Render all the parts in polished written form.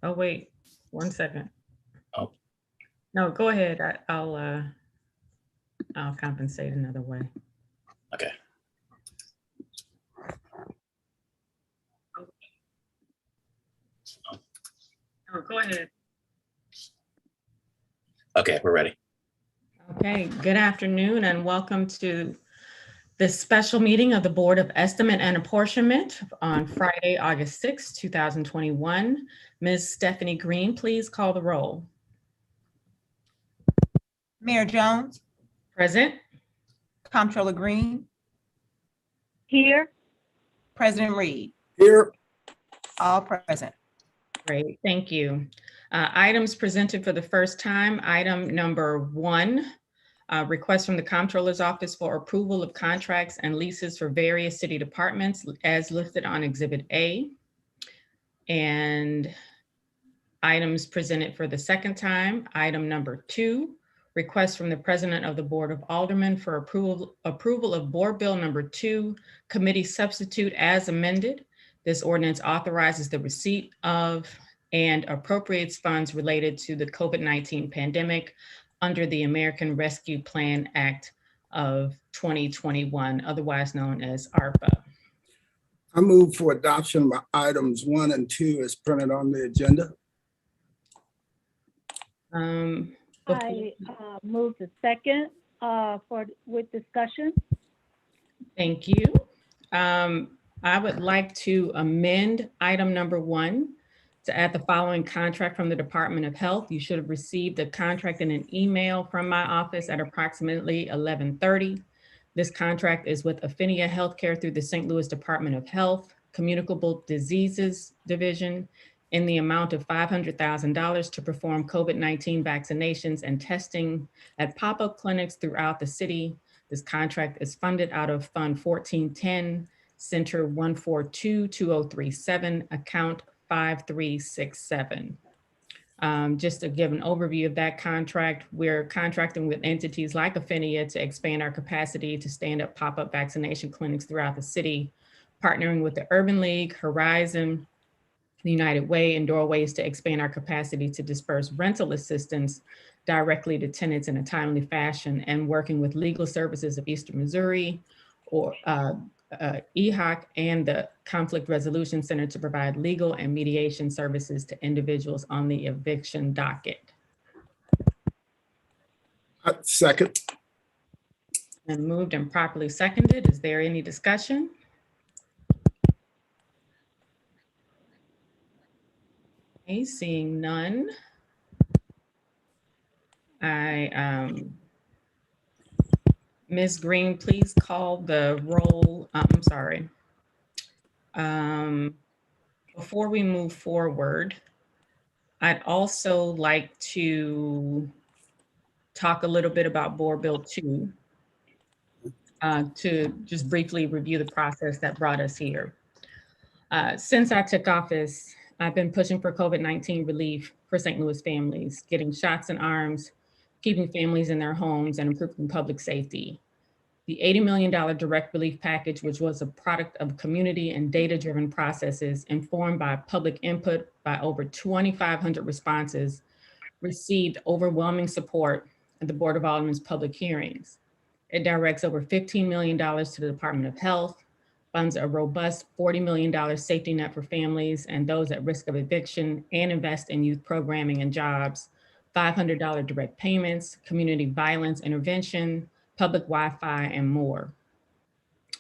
Oh, wait, 1 second. Oh. No, go ahead. I'll compensate another way. Okay. Oh, go ahead. Okay, we're ready. Okay, good afternoon and welcome to this special meeting of the Board of Estimate and Apportionment on Friday, August 6, 2021. Ms. Stephanie Green, please call the roll. Mayor Jones, Present. Comptroller Green, Here. President Reed, Here. all present. Great, thank you. Items presented for the first time. Item number 1, request from the Comptroller's Office for approval of contracts and leases for various city departments as listed on Exhibit A. And items presented for the second time. Item number 2, request from the President of the Board of Aldermen for approval of Board Bill number 2, committee substitute as amended. This ordinance authorizes the receipt of and appropriates funds related to the COVID-19 pandemic under the American Rescue Plan Act of 2021, otherwise known as ARPA. I move for adoption of items 1 and 2 as printed on the agenda. I move the second with discussion. Thank you. I would like to amend item number 1 to add the following contract from the Department of Health. You should have received the contract in an email from my office at approximately 11:30. This contract is with Apportionment Healthcare through the St. Louis Department of Health, Communicable Diseases Division, in the amount of $500,000 to perform COVID-19 vaccinations and testing at pop-up clinics throughout the city. This contract is funded out of Fund 1410, Center 1422037, account 5367. Just to give an overview of that contract, we're contracting with entities like Apportionment to expand our capacity to stand up pop-up vaccination clinics throughout the city, partnering with the Urban League, Horizon, the United Way, and Doorways to expand our capacity to disperse rental assistance directly to tenants in a timely fashion, and working with Legal Services of Eastern Missouri, or EHOC, and the Conflict Resolution Center to provide legal and mediation services to individuals on the eviction docket. Second. And moved and properly seconded. Is there any discussion? Okay, seeing none. Ms. Green, please call the roll. I'm sorry. Before we move forward, I'd also like to talk a little bit about Board Bill 2 to just briefly review the process that brought us here. Since I took office, I've been pushing for COVID-19 relief for St. Louis families, getting shots in arms, keeping families in their homes, and improving public safety. The $80 million direct relief package, which was a product of community and data-driven processes informed by public input by over 2,500 responses, received overwhelming support at the Board of Aldermen's public hearings. It directs over $15 million to the Department of Health, funds a robust $40 million safety net for families and those at risk of eviction, and invest in youth programming and jobs, $500 direct payments, community violence intervention, public Wi-Fi, and more.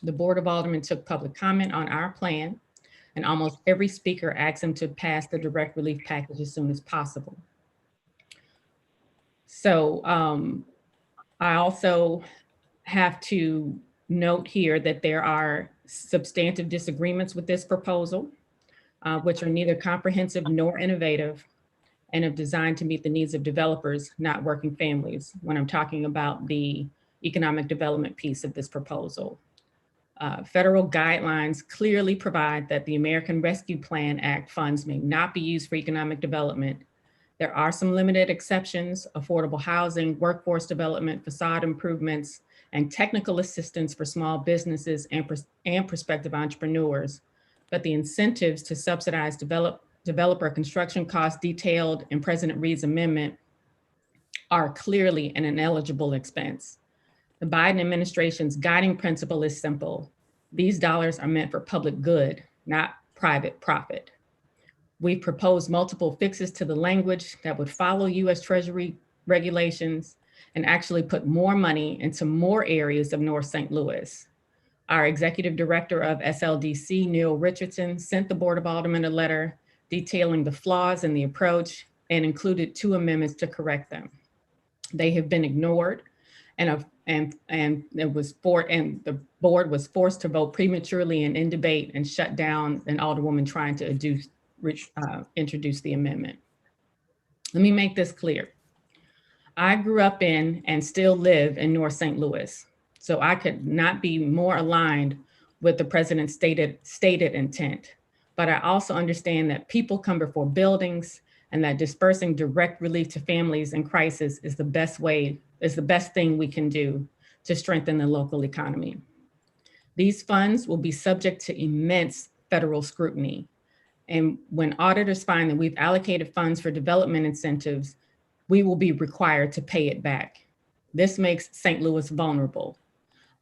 The Board of Aldermen took public comment on our plan, and almost every speaker asked them to pass the direct relief package as soon as possible. So I also have to note here that there are substantive disagreements with this proposal, which are neither comprehensive nor innovative, and are designed to meet the needs of developers, not working families, when I'm talking about the economic development piece of this proposal. Federal guidelines clearly provide that the American Rescue Plan Act funds may not be used for economic development. There are some limited exceptions: affordable housing, workforce development, facade improvements, and technical assistance for small businesses and prospective entrepreneurs. But the incentives to subsidize developer construction costs detailed in President Reed's amendment are clearly an ineligible expense. The Biden administration's guiding principle is simple. These dollars are meant for public good, not private profit. We've proposed multiple fixes to the language that would follow US Treasury regulations and actually put more money into more areas of North St. Louis. Our executive director of SLDC, Neil Richardson, sent the Board of Aldermen a letter detailing the flaws in the approach and included 2 amendments to correct them. They have been ignored, and the board was forced to vote prematurely and in debate and shut down an alderwoman trying to introduce the amendment. Let me make this clear. I grew up in and still live in North St. Louis, so I could not be more aligned with the president's stated intent. But I also understand that people come before buildings, and that dispersing direct relief to families in crisis is the best thing we can do to strengthen the local economy. These funds will be subject to immense federal scrutiny. And when auditors find that we've allocated funds for development incentives, we will be required to pay it back. This makes St. Louis vulnerable.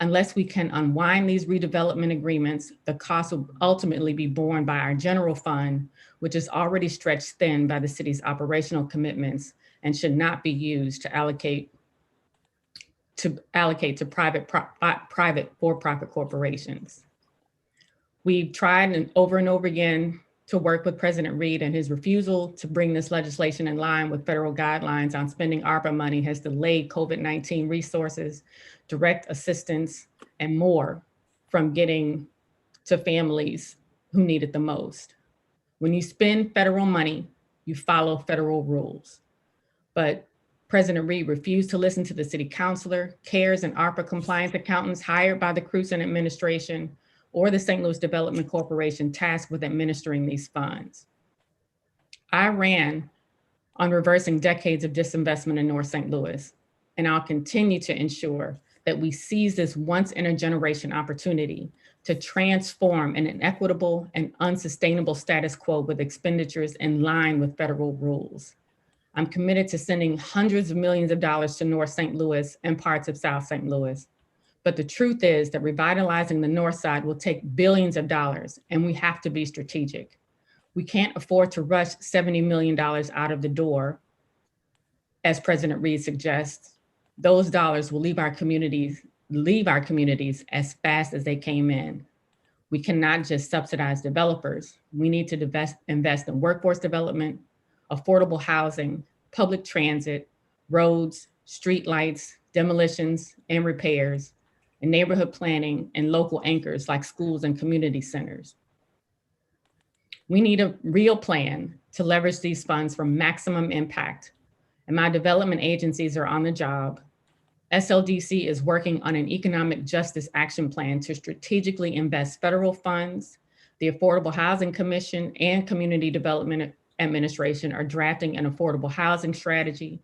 Unless we can unwind these redevelopment agreements, the cost will ultimately be borne by our general fund, which is already stretched thin by the city's operational commitments and should not be used to allocate to private for-profit corporations. We've tried over and over again to work with President Reed, and his refusal to bring this legislation in line with federal guidelines on spending ARPA money has delayed COVID-19 resources, direct assistance, and more from getting to families who need it the most. When you spend federal money, you follow federal rules. But President Reed refused to listen to the city councilor, CARES, and ARPA compliance accountants hired by the Cruzen administration or the St. Louis Development Corporation tasked with administering these funds. I ran on reversing decades of disinvestment in North St. Louis, and I'll continue to ensure that we seize this once in a generation opportunity to transform an inequitable and unsustainable status quo with expenditures in line with federal rules. I'm committed to sending hundreds of millions of dollars to North St. Louis and parts of South St. Louis. But the truth is that revitalizing the North Side will take billions of dollars, and we have to be strategic. We can't afford to rush $70 million out of the door, as President Reed suggests. Those dollars will leave our communities as fast as they came in. We cannot just subsidize developers. We need to invest in workforce development, affordable housing, public transit, roads, streetlights, demolitions and repairs, and neighborhood planning and local anchors like schools and community centers. We need a real plan to leverage these funds for maximum impact, and my development agencies are on the job. SLDC is working on an economic justice action plan to strategically invest federal funds. The Affordable Housing Commission and Community Development Administration are drafting an affordable housing strategy.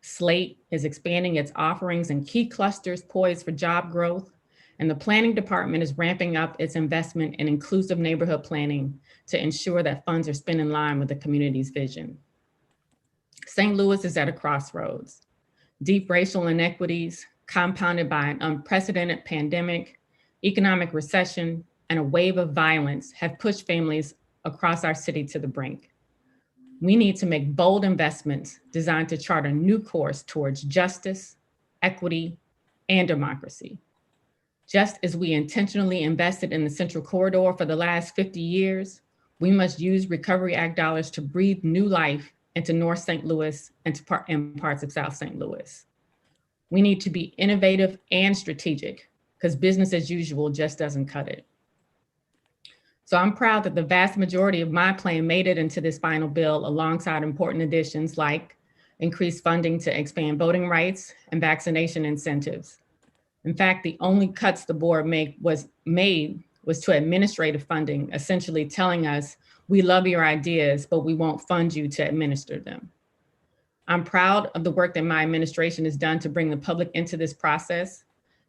SLATE is expanding its offerings in key clusters poised for job growth. And the planning department is ramping up its investment in inclusive neighborhood planning to ensure that funds are spent in line with the community's vision. St. Louis is at a crossroads. Deep racial inequities, compounded by an unprecedented pandemic, economic recession, and a wave of violence have pushed families across our city to the brink. We need to make bold investments designed to chart a new course towards justice, equity, and democracy. Just as we intentionally invested in the Central Corridor for the last 50 years, we must use Recovery Act dollars to breathe new life into North St. Louis and parts of South St. Louis. We need to be innovative and strategic because business as usual just doesn't cut it. So I'm proud that the vast majority of my plan made it into this final bill alongside important additions like increased funding to expand voting rights and vaccination incentives. In fact, the only cuts the board made was to administrative funding, essentially telling us, we love your ideas, but we won't fund you to administer them. I'm proud of the work that my administration has done to bring the public into this process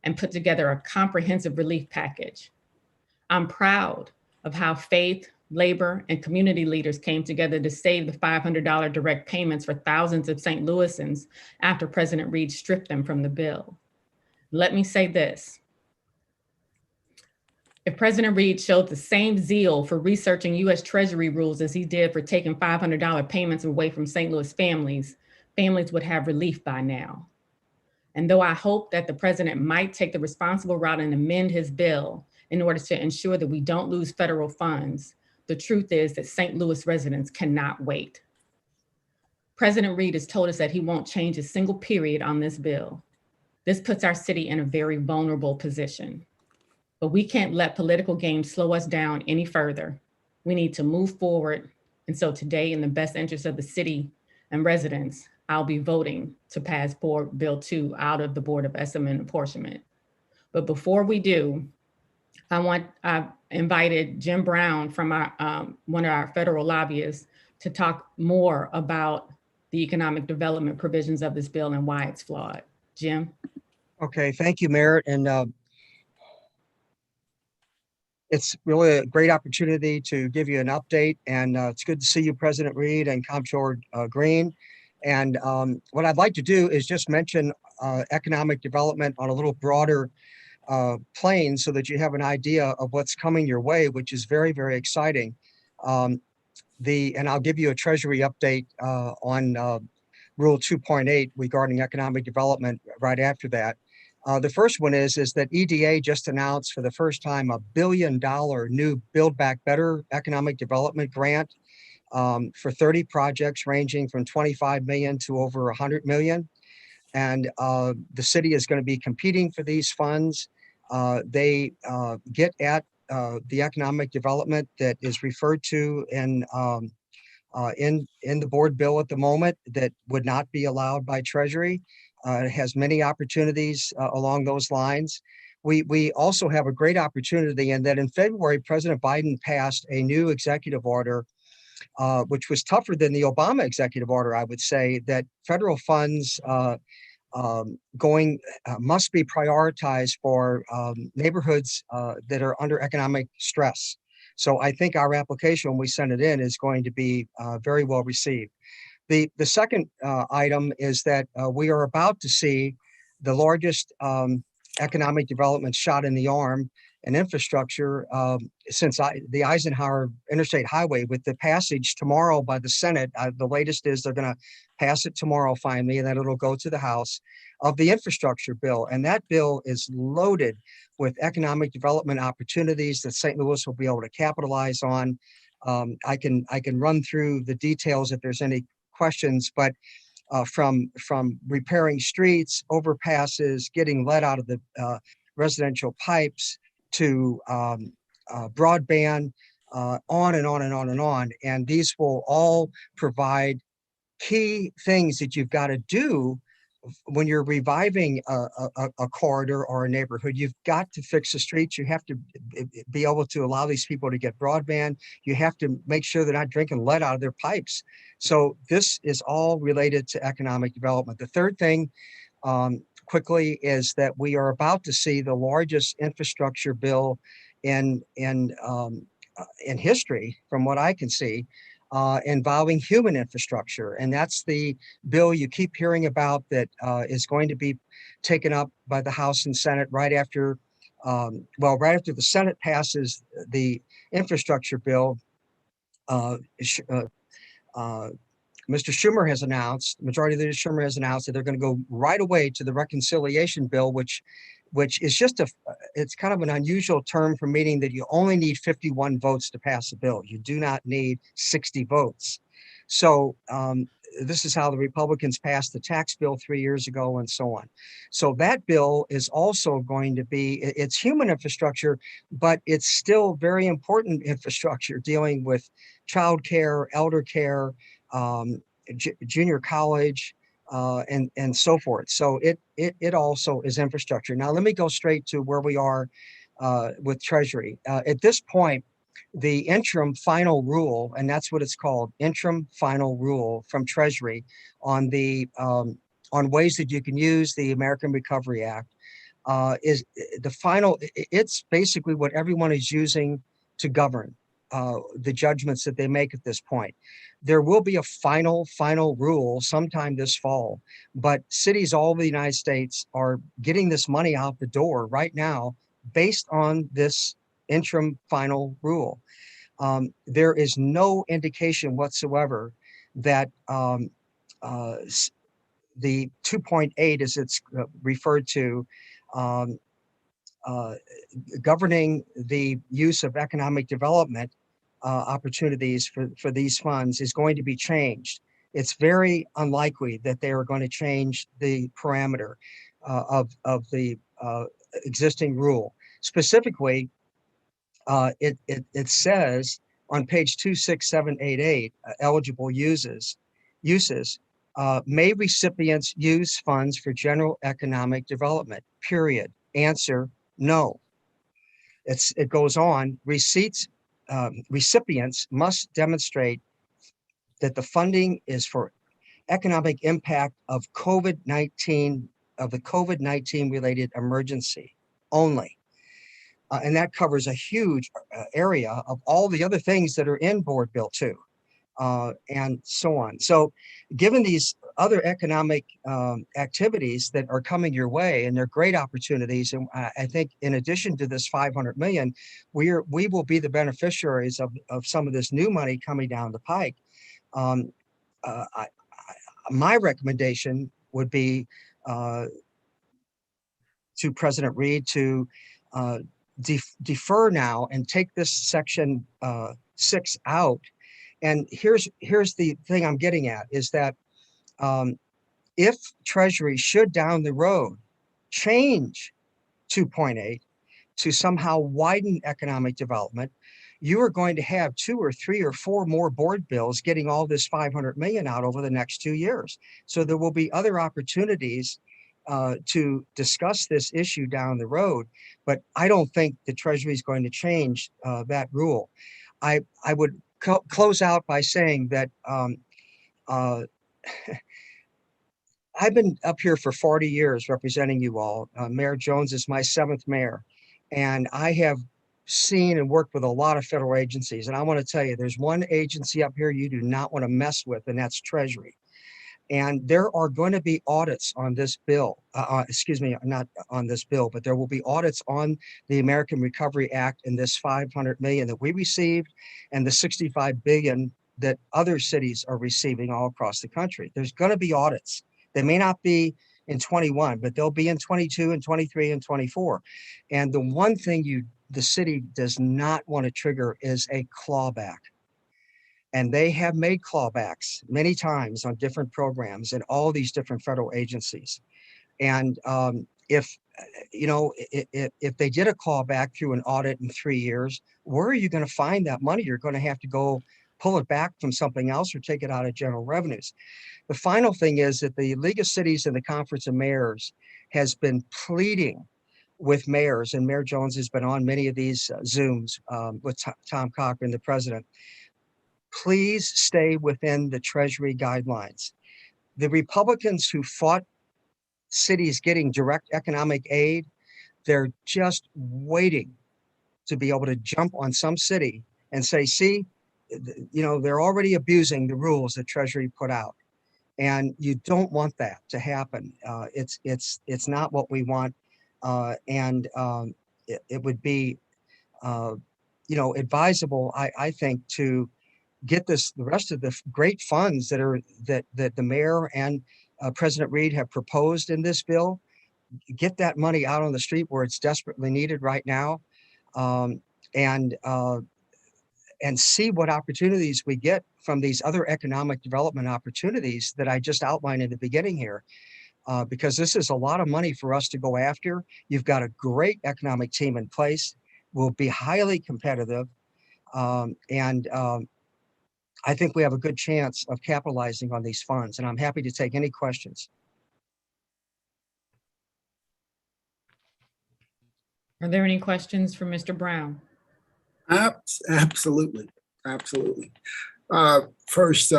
and put together a comprehensive relief package. I'm proud of how faith, labor, and community leaders came together to save the $500 direct payments for thousands of St. Louisans after President Reed stripped them from the bill. Let me say this. If President Reed showed the same zeal for researching US Treasury rules as he did for taking $500 payments away from St. Louis families, families would have relief by now. And though I hope that the president might take the responsible route and amend his bill in order to ensure that we don't lose federal funds, the truth is that St. Louis residents cannot wait. President Reed has told us that he won't change a single period on this bill. This puts our city in a very vulnerable position. But we can't let political games slow us down any further. We need to move forward. And so today, in the best interest of the city and residents, I'll be voting to pass Board Bill 2 out of the Board of Estimate and Apportionment. But before we do, I've invited Jim Brown from one of our federal lobbyists to talk more about the economic development provisions of this bill and why it's flawed. Jim? Okay, thank you, Merritt. And it's really a great opportunity to give you an update. And it's good to see you, President Reed and Comptroller Green. And what I'd like to do is just mention economic development on a little broader plane so that you have an idea of what's coming your way, which is very, very exciting. And I'll give you a Treasury update on Rule 2.8 regarding economic development right after that. The first one is that EDA just announced for the first time $1 billion new Build Back Better economic development grant for 30 projects ranging from 25 million to over 100 million. And the city is going to be competing for these funds. They get at the economic development that is referred to in the board bill at the moment that would not be allowed by Treasury. It has many opportunities along those lines. We also have a great opportunity in that in February, President Biden passed a new executive order, which was tougher than the Obama executive order, I would say, that federal funds must be prioritized for neighborhoods that are under economic stress. So I think our application, when we send it in, is going to be very well received. The second item is that we are about to see the largest economic development shot in the arm and infrastructure since the Eisenhower Interstate Highway, with the passage tomorrow by the Senate. The latest is they're going to pass it tomorrow finally, and then it'll go to the House, of the infrastructure bill. And that bill is loaded with economic development opportunities that St. Louis will be able to capitalize on. I can run through the details if there's any questions, but from repairing streets, overpasses, getting lead out of the residential pipes, to broadband, on and on and on and on. And these will all provide key things that you've got to do when you're reviving a corridor or a neighborhood. You've got to fix the streets. You have to be able to allow these people to get broadband. You have to make sure they're not drinking lead out of their pipes. So this is all related to economic development. The third thing, quickly, is that we are about to see the largest infrastructure bill in history, from what I can see, involving human infrastructure. And that's the bill you keep hearing about that is going to be taken up by the House and Senate right after, right after the Senate passes the infrastructure bill. Mr. Schumer has announced, Majority Leader Schumer has announced that they're going to go right away to the reconciliation bill, which is just it's kind of an unusual term for meaning that you only need 51 votes to pass a bill. You do not need 60 votes. So this is how the Republicans passed the tax bill 3 years ago and so on. So that bill is also going to be, it's human infrastructure, but it's still very important infrastructure dealing with childcare, elder care, junior college, and so forth. So it also is infrastructure. Now, let me go straight to where we are with Treasury. At this point, the interim final rule, and that's what it's called, interim final rule from Treasury on the on ways that you can use the American Recovery Act, is the final. It's basically what everyone is using to govern. the judgments that they make at this point. There will be a final rule sometime this fall, but cities all over the United States are getting this money out the door right now based on this interim final rule. There is no indication whatsoever that the 2.8, as it's referred to, governing the use of economic development opportunities for these funds is going to be changed. It's very unlikely that they are going to change the parameter of the existing rule. Specifically, it says on page 26788, eligible uses, may recipients use funds for general economic development, period. Answer, no. It goes on, recipients must demonstrate that the funding is for economic impact of the COVID-19 related emergency only. And that covers a huge area of all the other things that are in Board Bill 2 and so on. So given these other economic activities that are coming your way, and they're great opportunities, and I think in addition to this 500 million, we will be the beneficiaries of some of this new money coming down the pike. My recommendation would be to President Reed to defer now and take this section 6 out. And here's the thing I'm getting at is that if Treasury should down the road change 2.8 to somehow widen economic development, you are going to have 2 or 3 or 4 more board bills getting all this 500 million out over the next 2 years. So there will be other opportunities to discuss this issue down the road, but I don't think the Treasury is going to change that rule. I would close out by saying that I've been up here for 40 years representing you all. Mayor Jones is my 7th mayor, and I have seen and worked with a lot of federal agencies. And I want to tell you, there's one agency up here you do not want to mess with, and that's Treasury. And there are going to be audits on this bill, excuse me, not on this bill, but there will be audits on the American Recovery Act and this 500 million that we received and the 65 billion that other cities are receiving all across the country. There's going to be audits. They may not be in 21, but they'll be in 22 and 23 and 24. And the one thing the city does not want to trigger is a clawback. And they have made clawbacks many times on different programs in all these different federal agencies. And if they did a clawback through an audit in 3 years, where are you going to find that money? You're going to have to go pull it back from something else or take it out of general revenues. The final thing is that the League of Cities and the Conference of Mayors has been pleading with mayors, and Mayor Jones has been on many of these Zooms with Tom Cochran, the president. Please stay within the Treasury guidelines. The Republicans who fought cities getting direct economic aid, they're just waiting to be able to jump on some city and say, see, they're already abusing the rules that Treasury put out. And you don't want that to happen. It's not what we want. It would be, advisable, I think, to get the rest of the great funds that the mayor and President Reed have proposed in this bill, get that money out on the street where it's desperately needed right now, and see what opportunities we get from these other economic development opportunities that I just outlined in the beginning here. Because this is a lot of money for us to go after. You've got a great economic team in place. We'll be highly competitive. I think we have a good chance of capitalizing on these funds, and I'm happy to take any questions. Are there any questions for Mr. Brown? Absolutely. First,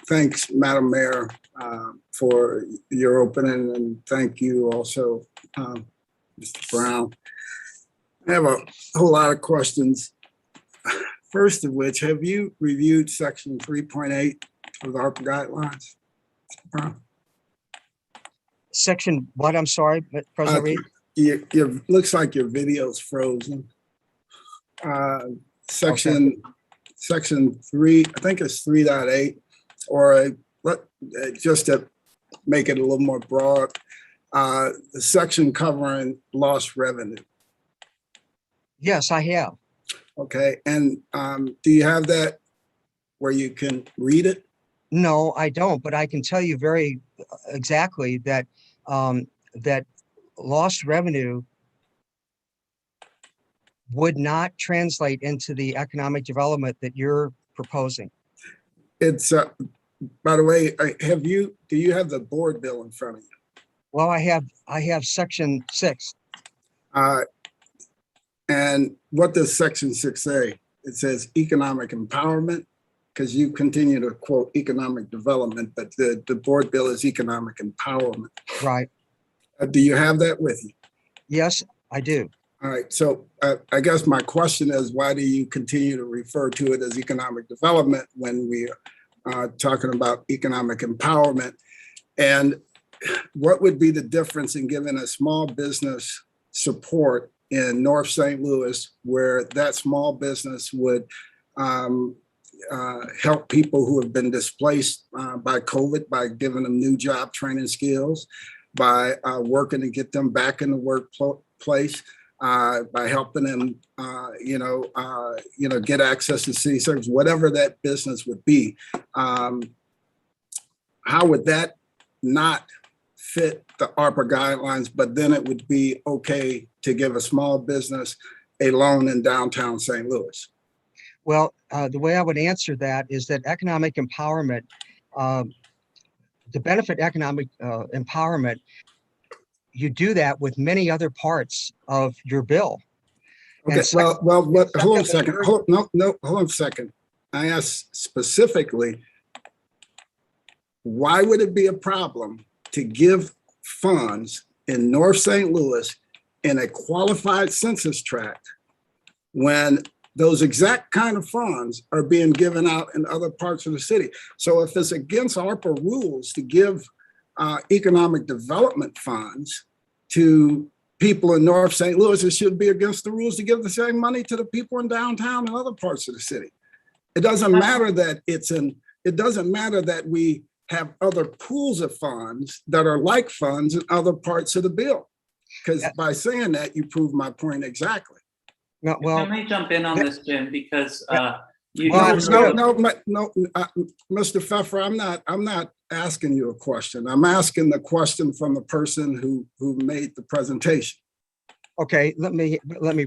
thanks, Madam Mayor, for your opening, and thank you also, Mr. Brown. I have a whole lot of questions. First of which, have you reviewed section 3.8 of the ARPA guidelines? Section what, I'm sorry, President Reed? Looks like your video's frozen. Section 3, I think it's 3.8, or just to make it a little more broad, the section covering lost revenue. Yes, I have. Okay, and do you have that where you can read it? No, I don't, but I can tell you very exactly that that lost revenue would not translate into the economic development that you're proposing. It's, by the way, do you have the board bill in front of you? Well, I have section 6. And what does section 6 say? It says economic empowerment, because you continue to quote economic development, but the board bill is economic empowerment. Right. Do you have that with you? Yes, I do. All right, so I guess my question is, why do you continue to refer to it as economic development when we are talking about economic empowerment? And what would be the difference in giving a small business support in North St. Louis, where that small business would help people who have been displaced by COVID by giving them new job training skills, by working to get them back in the workplace, by helping them, get access to city service, whatever that business would be. How would that not fit the ARPA guidelines, but then it would be okay to give a small business a loan in downtown St. Louis? Well, the way I would answer that is that economic empowerment, to benefit economic empowerment, you do that with many other parts of your bill. Okay, hold on a second. Hold on a second. I asked specifically, why would it be a problem to give funds in North St. Louis in a qualified census tract when those exact kind of funds are being given out in other parts of the city? So if it's against ARPA rules to give economic development funds to people in North St. Louis, it should be against the rules to give the same money to the people in downtown and other parts of the city. It doesn't matter that it doesn't matter that we have other pools of funds that are like funds in other parts of the bill. Because by saying that, you prove my point exactly. No, well, Let me jump in on this, Jim, because you No, no, Mr. Pfeffer, I'm not asking you a question. I'm asking the question from the person who made the presentation. okay, let me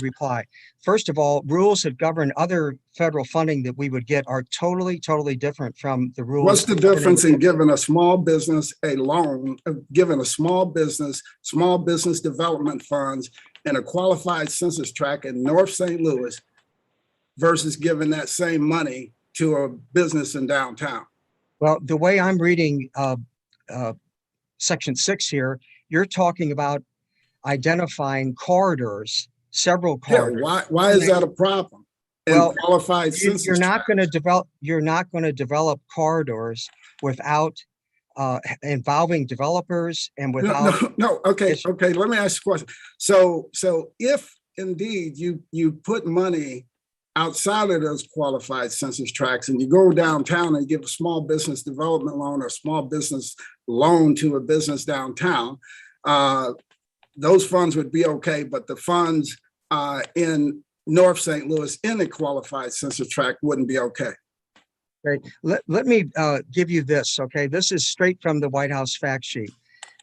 reply. First of all, rules that govern other federal funding that we would get are totally different from the rules. What's the difference in giving a small business a loan, giving a small business development funds in a qualified census tract in North St. Louis versus giving that same money to a business in downtown? Well, the way I'm reading section 6 here, you're talking about identifying corridors, several corridors. Yeah, why is that a problem? Well, qualified census you're not going tracts. to develop corridors without involving developers and without. No. Okay. Let me ask you a question. So if indeed you put money outside of those qualified census tracts and you go downtown and give a small business development loan or a small business loan to a business downtown, those funds would be okay, but the funds in North St. Louis in a qualified census tract wouldn't be okay. Right. Let me give you this. Okay, this is straight from the White House fact sheet.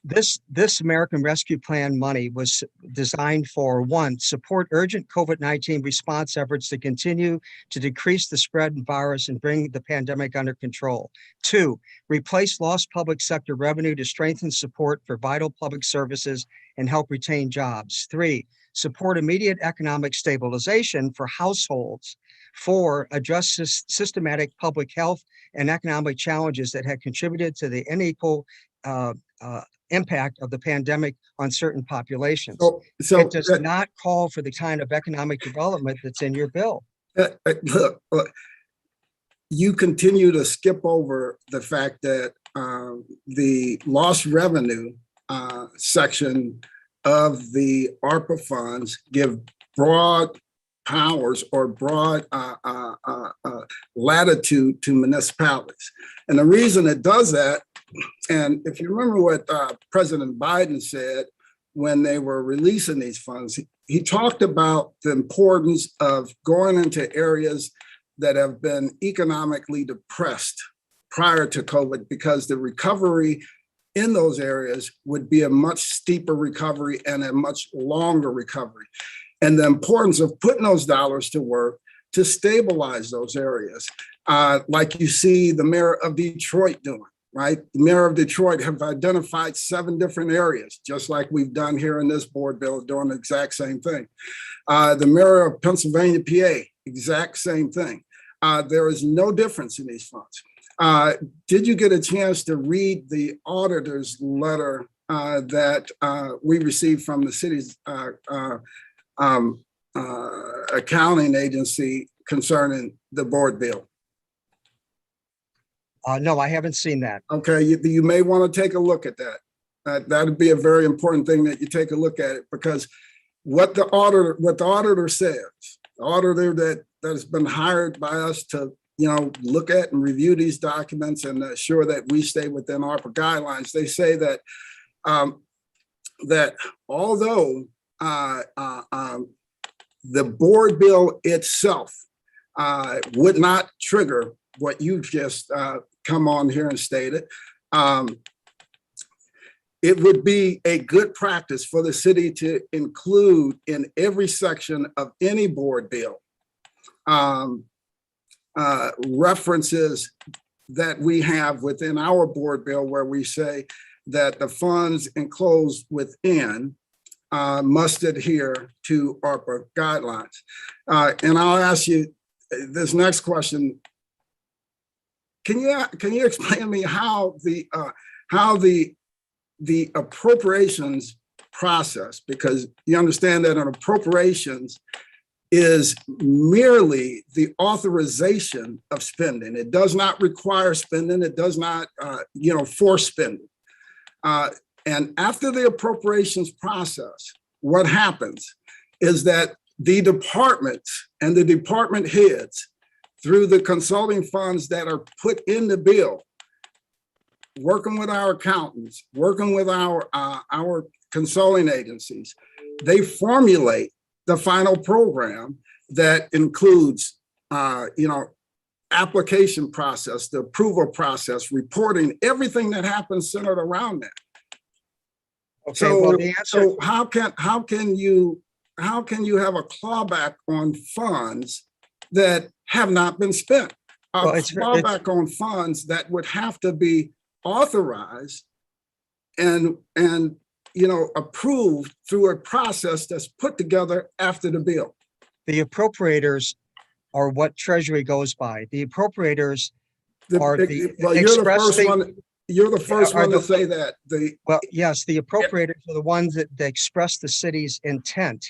This American Rescue Plan money was designed for, 1, support urgent COVID-19 response efforts to continue to decrease the spread of virus and bring the pandemic under control. 2, replace lost public sector revenue to strengthen support for vital public services and help retain jobs. 3, support immediate economic stabilization for households. 4, address systematic public health and economic challenges that had contributed to the unequal impact of the pandemic on certain populations. So It does not call for the kind of economic development that's in your bill. Look, you continue to skip over the fact that the lost revenue section of the ARPA funds give broad powers or broad latitude to municipalities. And the reason it does that, and if you remember what President Biden said when they were releasing these funds, he talked about the importance of going into areas that have been economically depressed prior to COVID, because the recovery in those areas would be a much steeper recovery and a much longer recovery. And the importance of putting those dollars to work to stabilize those areas, like you see the mayor of Detroit doing, right? The mayor of Detroit have identified 7 different areas, just like we've done here in this board bill, doing the exact same thing. The mayor of Pennsylvania, PA, exact same thing. There is no difference in these funds. Did you get a chance to read the auditor's letter that we received from the city's accounting agency concerning the board bill? No, I haven't seen that. Okay, you may want to take a look at that. That'd be a very important thing that you take a look at it, because what the auditor says, the auditor that has been hired by us to look at and review these documents and assure that we stay within ARPA guidelines, they say that that although the board bill itself would not trigger what you've just come on here and stated, it would be a good practice for the city to include in every section of any board bill references that we have within our board bill, where we say that the funds enclosed within must adhere to ARPA guidelines. And I'll ask you this next question. Can you explain to me how the appropriations process, because you understand that an appropriations is merely the authorization of spending. It does not require spending. It does not, force spending. And after the appropriations process, what happens is that the departments and the department heads, through the consulting funds that are put in the bill, working with our accountants, working with our consulting agencies, they formulate the final program that includes, application process, the approval process, reporting, everything that happens centered around that. Okay, So, well, the answer, so how can you have a clawback on funds that have not been spent? A clawback on funds that would have to be authorized and approved through a process that's put together after the bill. the appropriators are what Treasury goes by. The appropriators are the You're the first one to say that. Well, yes, the appropriators are the ones that express the city's intent.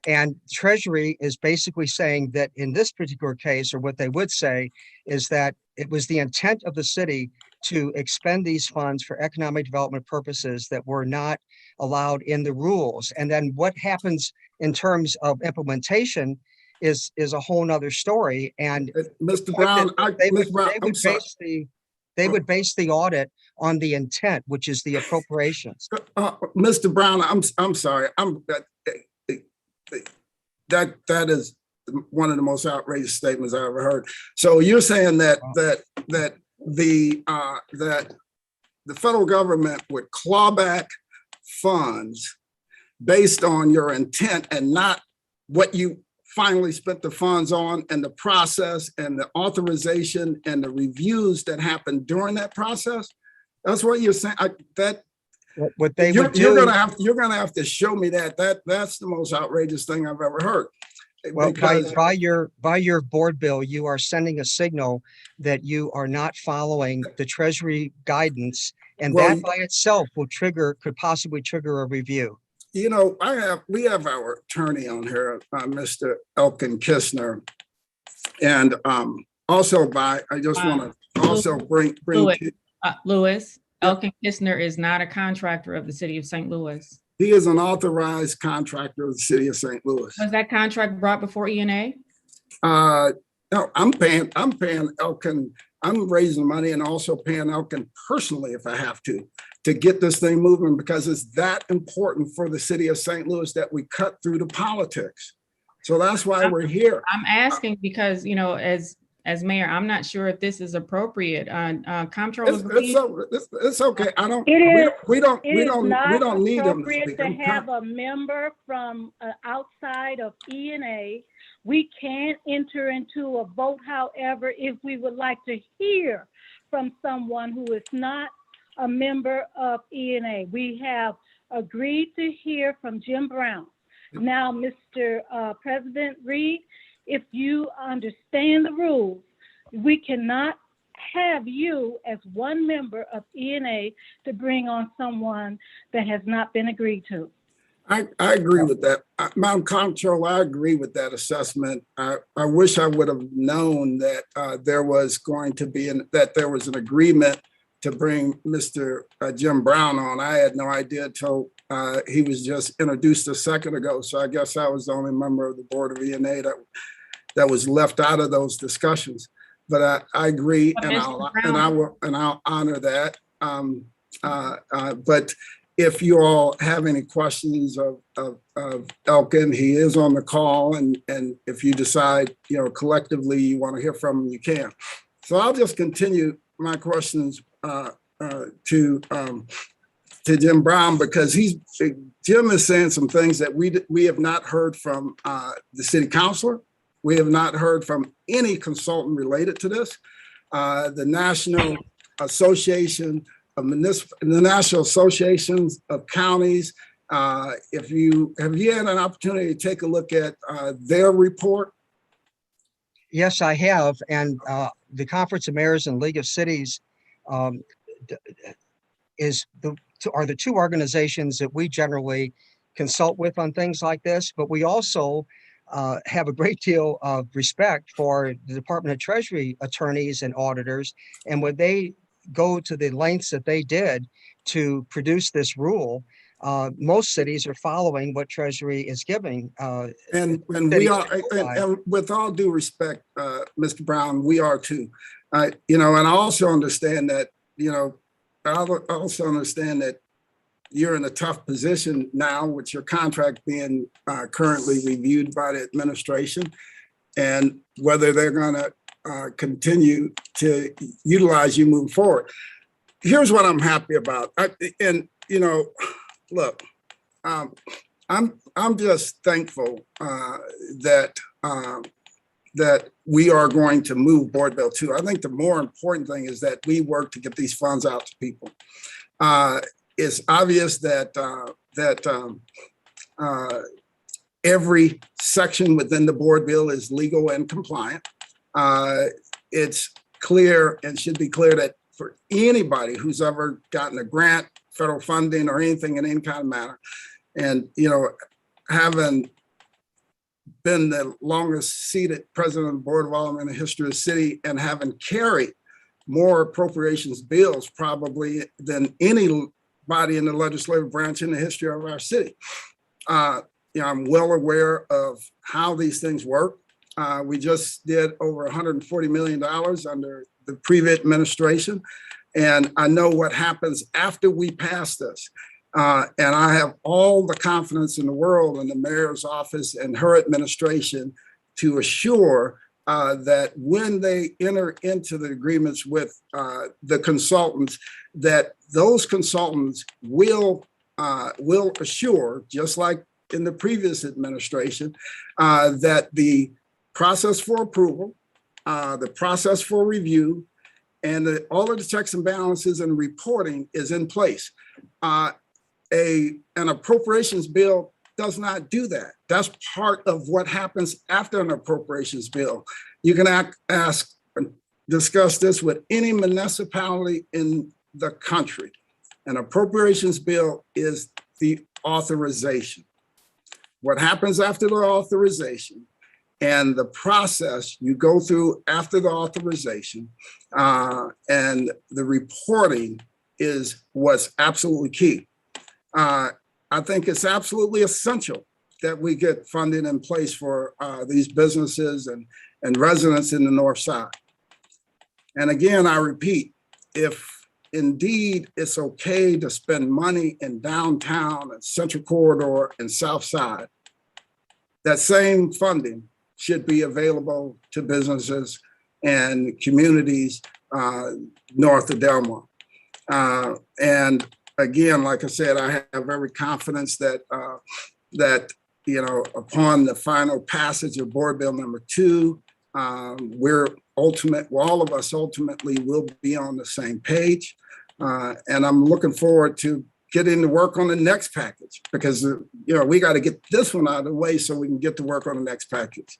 And Treasury is basically saying that in this particular case, or what they would say, is that it was the intent of the city to expend these funds for economic development purposes that were not allowed in the rules. And then what happens in terms of implementation is a whole nother story. And Mr. Brown, they would base the audit on the intent, which is the appropriations. Mr. Brown, I'm sorry. That is one of the most outrageous statements I ever heard. So you're saying that the federal government would claw back funds based on your intent and not what you finally spent the funds on, and the process and the authorization and the reviews that happened during that process? That's what you're saying. What they you're would do, gonna have to show me that. That's the most outrageous thing I've ever heard. well, by your board bill, you are sending a signal that you are not following the Treasury guidance, and that by itself could possibly trigger a review. We have our attorney on here, Mr. Elkin Kistner, And also I just want to also bring Louis. to, Louis, Yeah. Elkin Kistner is not a contractor of the city of St. Louis. he is an authorized contractor of the city of St. Louis. Was that contract brought before ENA? No, I'm paying Elkin, I'm raising money and also paying Elkin personally if I have to get this thing moving, because it's that important for the city of St. Louis that we cut through the politics. So that's why we're here. I'm asking because, you know, as mayor, I'm not sure if this is appropriate. Comptroller Green, It's okay. I don't, It is- we don't It is not need him to appropriate speak. to have a member from outside of ENA. We can't enter into a vote, however, if we would like to hear from someone who is not a member of ENA. We have agreed to hear from Jim Brown. Now, Mr. President Reed, if you understand the rules, we cannot have you as one member of ENA to bring on someone that has not been agreed to. I agree with that. Madam Comptroller, I agree with that assessment. I wish I would have known that there was going to be, that there was an agreement to bring Mr. Jim Brown on. I had no idea until he was just introduced a second ago. So I guess I was the only member of the board of ENA that was left out of those discussions. But I agree, But and I'll honor that. But if you all have any questions of Elkin, he is on the call, and if you decide, you know, collectively you want to hear from him, you can. So I'll just continue my questions to Jim Brown, because Jim is saying some things that we have not heard from the city councilor. We have not heard from any consultant related to this. The National Association of the National Associations of Counties. Have you had an opportunity to take a look at their report? Yes, I have. And the Conference of Mayors and League of Cities are the two organizations that we generally consult with on things like this, but we also have a great deal of respect for the Department of Treasury attorneys and auditors. And when they go to the lengths that they did to produce this rule, most cities are following what Treasury is giving. And we are, and with all due respect, Mr. Brown, we are too. You know, and I also understand that, you know, I also understand that you're in a tough position now with your contract being currently reviewed by the administration, and whether they're going to continue to utilize you moving forward. Here's what I'm happy about. And, you know, look, I'm just thankful that we are going to move Board Bill 2. I think the more important thing is that we work to get these funds out to people. It's obvious that every section within the board bill is legal and compliant. It's clear and should be clear that for anybody who's ever gotten a grant, federal funding, or anything in any kind of manner, and, you know, having been the longest seated president of the Board of Aldermen in the history of the city, and having carried more appropriations bills probably than anybody in the legislative branch in the history of our city. You know, I'm well aware of how these things work. We just did over $140 million under the previous administration, and I know what happens after we pass this. And I have all the confidence in the world in the mayor's office and her administration to assure that when they enter into the agreements with the consultants, that those consultants will assure, just like in the previous administration, that the process for approval, the process for review, and all of the checks and balances and reporting is in place. An appropriations bill does not do that. That's part of what happens after an appropriations bill. You can discuss this with any municipality in the country. An appropriations bill is the authorization. What happens after the authorization And the process you go through after the authorization and the reporting is what's absolutely key. I think it's absolutely essential that we get funding in place for these businesses and residents in the North Side. And again, I repeat, if indeed it's okay to spend money in downtown and Central Corridor and South Side, that same funding should be available to businesses and communities north of Delmar. And again, like I said, I have every confidence that upon the final passage of Board Bill number 2, all of us ultimately will be on the same page. And I'm looking forward to getting to work on the next package because, we got to get this one out of the way so we can get to work on the next package.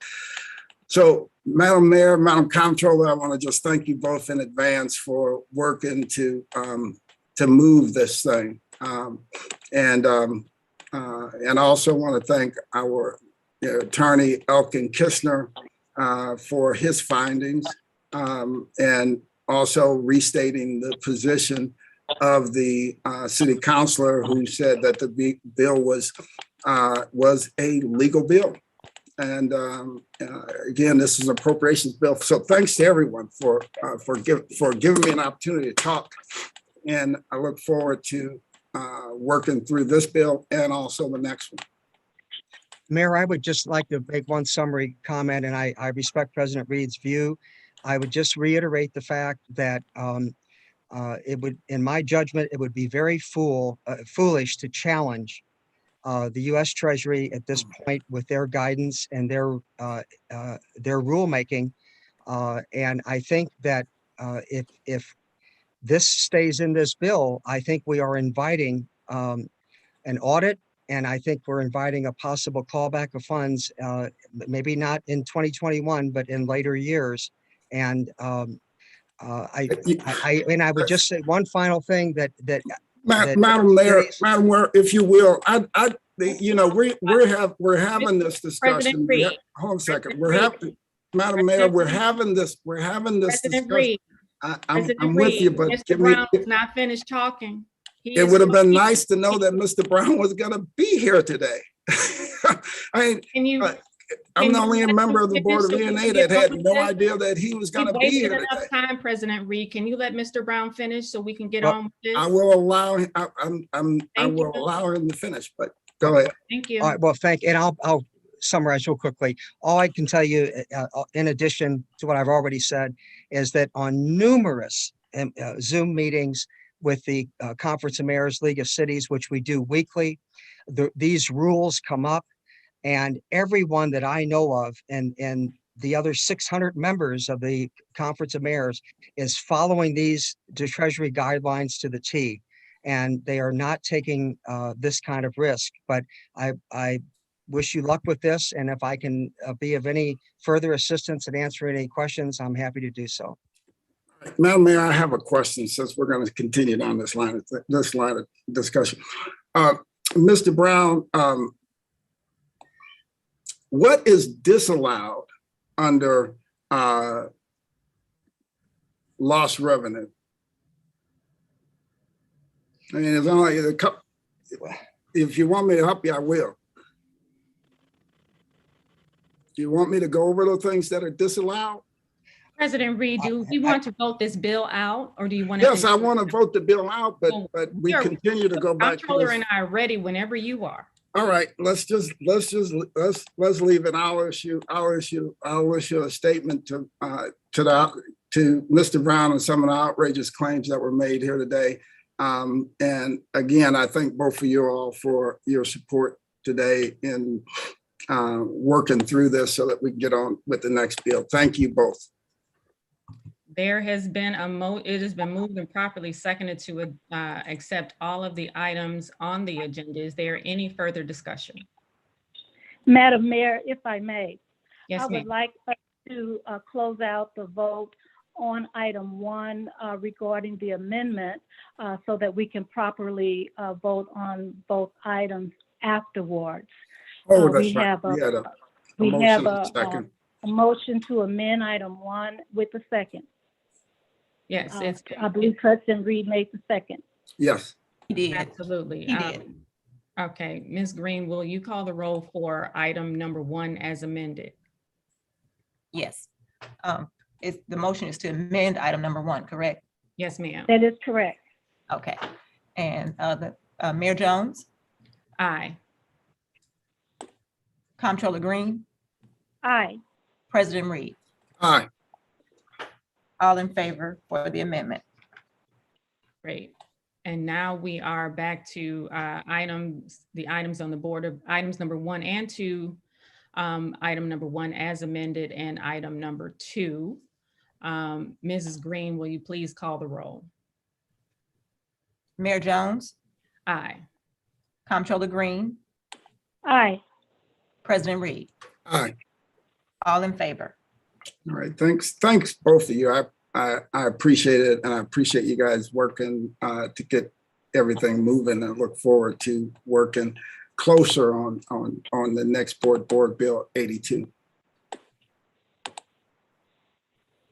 So, Madam Mayor, Madam Comptroller, I want to just thank you both in advance for working to move this thing. And I also want to thank our attorney, Elkin Kistner, for his findings and also restating the position of the city councilor who said that the bill was a legal bill. And again, this is an appropriations bill. So thanks to everyone for giving me an opportunity to talk. And I look forward to working through this bill and also the next one. Mayor, I would just like to make one summary comment, and I respect President Reed's view. I would just reiterate the fact that it would, in my judgment, it would be very foolish to challenge the U.S. Treasury at this point with their guidance and their rulemaking. And I think that if this stays in this bill, I think we are inviting an audit. And I think we're inviting a possible callback of funds, maybe not in 2021, but in later years. And I would just say one final thing that Madam Mayor, if you will, we're having this discussion. Hold on a second. Madam Mayor, we're having this discussion. I'm with you, but Mr. Brown is not finished talking. It would have been nice to know that Mr. Brown was going to be here today. I mean, I'm the only member of the Board of E&A that had no idea that he was going to be here today. Enough time, President Reed. Can you let Mr. Brown finish so we can get on with this? I will allow him. I will allow him to finish. But go ahead. Thank you. All right. Well, and I'll summarize real quickly. All I can tell you, in addition to what I've already said, is that on numerous Zoom meetings with the Conference of Mayors League of Cities, which we do weekly, these rules come up, and everyone that I know of and the other 600 members of the Conference of Mayors is following the Treasury guidelines to the T, and they are not taking this kind of risk. But I wish you luck with this, and if I can be of any further assistance in answering any questions, I'm happy to do so. Madam Mayor, I have a question since we're going to continue down this line of discussion. Mr. Brown, what is disallowed under lost revenue? I mean, it's only a couple. If you want me to help you, I will. Do you want me to go over the things that are disallowed? President Reed, do you want to vote this bill out, or do you want to? Yes, I want to vote the bill out, but we continue to go back. Comptroller and I are ready whenever you are. All right, let's leave it. I'll issue a statement to Mr. Brown and some of the outrageous claims that were made here today. And again, I thank both of you all for your support today in working through this so that we can get on with the next bill. Thank you both. There has been it has been moved and properly seconded to accept all of the items on the agenda. Is there any further discussion? Madam Mayor, if I may, Yes, I would ma'am. like us to close out the vote on item 1 regarding the amendment so that we can properly vote on both items afterwards. Oh, that's right. We motion have and a second. a motion to amend item 1 with a second. Yes, it's I believe President Reed made the second. Yes, He did. absolutely. He did. Okay, Ms. Green, will you call the roll for item number 1 as amended? Yes. The motion is to amend item number 1, correct? Yes, ma'am. That is correct. Okay. And Mayor Jones, Aye. Comptroller Green, Aye. President Reed, aye. all in favor for the amendment. Great. And now we are back to the items on the board of items number 1 and 2. Item number 1 as amended and item number 2. Mrs. Green, will you please call the roll? Mayor Jones, Aye. Comptroller Green, Aye. President Reed, Aye. all in favor. All right, thanks both of you. I appreciate it, and I appreciate you guys working to get everything moving, and look forward to working closer on the next board bill 82.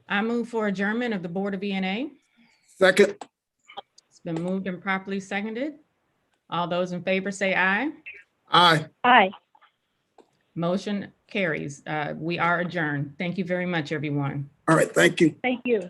I move for adjournment of the Board of ENA. Second, It's been moved and properly seconded. All those in favor say aye. aye. Aye. Motion carries. We are adjourned. Thank you very much, everyone. All right, thank you. Thank you.